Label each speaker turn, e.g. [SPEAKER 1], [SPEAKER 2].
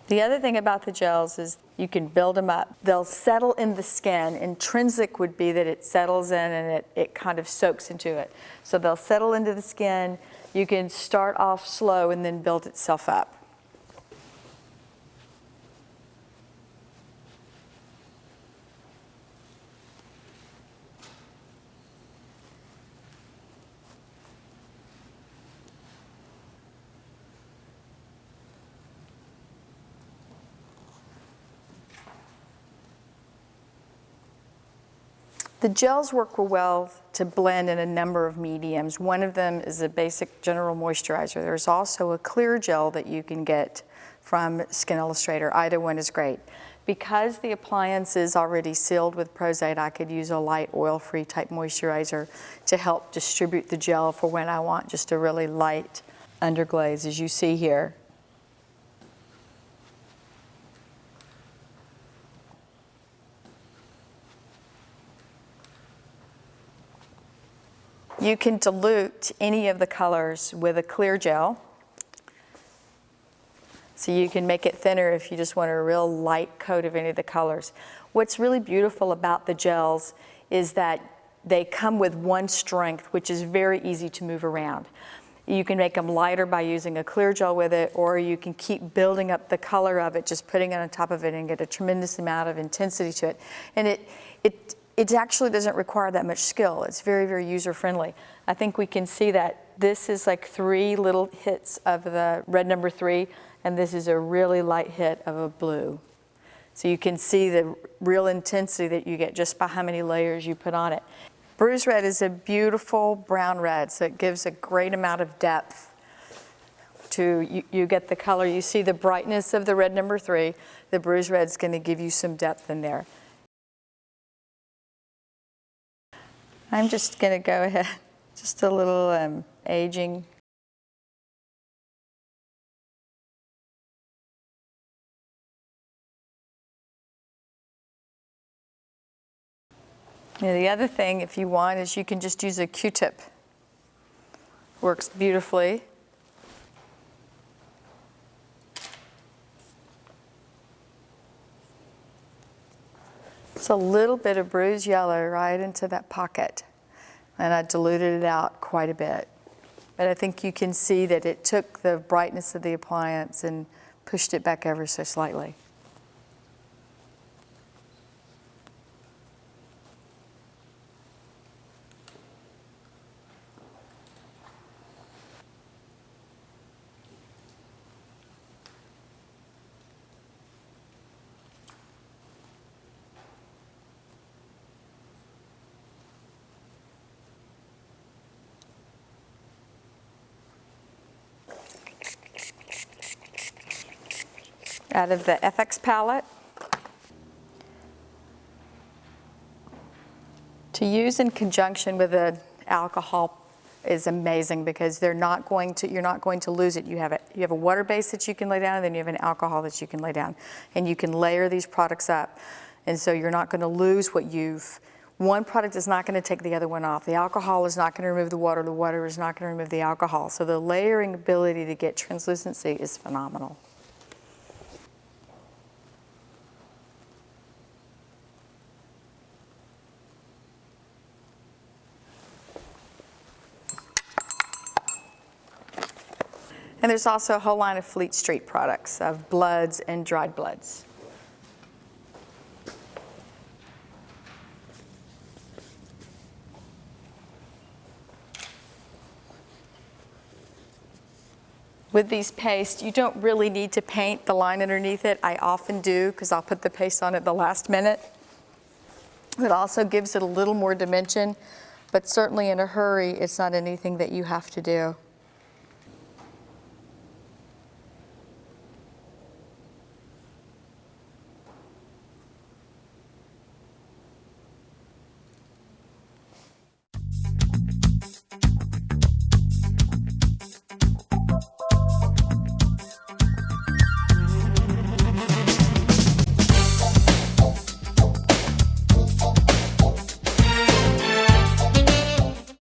[SPEAKER 1] The other thing about the gels is you can build them up. They'll settle in the skin. Intrinsic would be that it settles in and it kind of soaks into it. So they'll settle into the skin. You can start off slow and then build itself up. The gels work well to blend in a number of mediums. One of them is a basic general moisturizer. There's also a clear gel that you can get from Skin Illustrator. Either one is great. Because the appliance is already sealed with Prozade, I could use a light oil-free type moisturizer to help distribute the gel for when I want just a really light underglaze, as you see here. You can dilute any of the colors with a clear gel. So you can make it thinner if you just want a real light coat of any of the colors. What's really beautiful about the gels is that they come with one strength, which is very easy to move around. You can make them lighter by using a clear gel with it, or you can keep building up the color of it, just putting it on top of it and get a tremendous amount of intensity to it. And it actually doesn't require that much skill. It's very, very user-friendly. I think we can see that this is like 3 little hits of the red number 3, and this is a really light hit of a blue. So you can see the real intensity that you get just by how many layers you put on it. Bruise red is a beautiful brown red, so it gives a great amount of depth to, you get the color. You see the brightness of the red number 3. The bruise red's gonna give you some depth in there. I'm just going to go ahead, just a little aging. Now the other thing, if you want, is you can just use a Q-tip. Works beautifully. It's a little bit of bruised yellow right into that pocket, and I diluted it out quite a bit. But I think you can see that it took the brightness of the appliance and pushed it back ever so slightly. Out of the FX palette. To use in conjunction with an alcohol is amazing because you're not going to lose it. You have a water base that you can lay down, and then you have an alcohol that you can lay down. And you can layer these products up. And so you're not going to lose what one product is not going to take the other one off. The alcohol is not going to remove the water is not going to remove the alcohol. So the layering ability to get translucency is phenomenal. And there's also a whole line of Fleet Street products of bloods and dried bloods. With these pastes, you don't really need to paint the line underneath it. I often do because I'll put the paste on at the last minute. It also gives it a little more dimension, but certainly in a hurry, it's not anything that you have to do.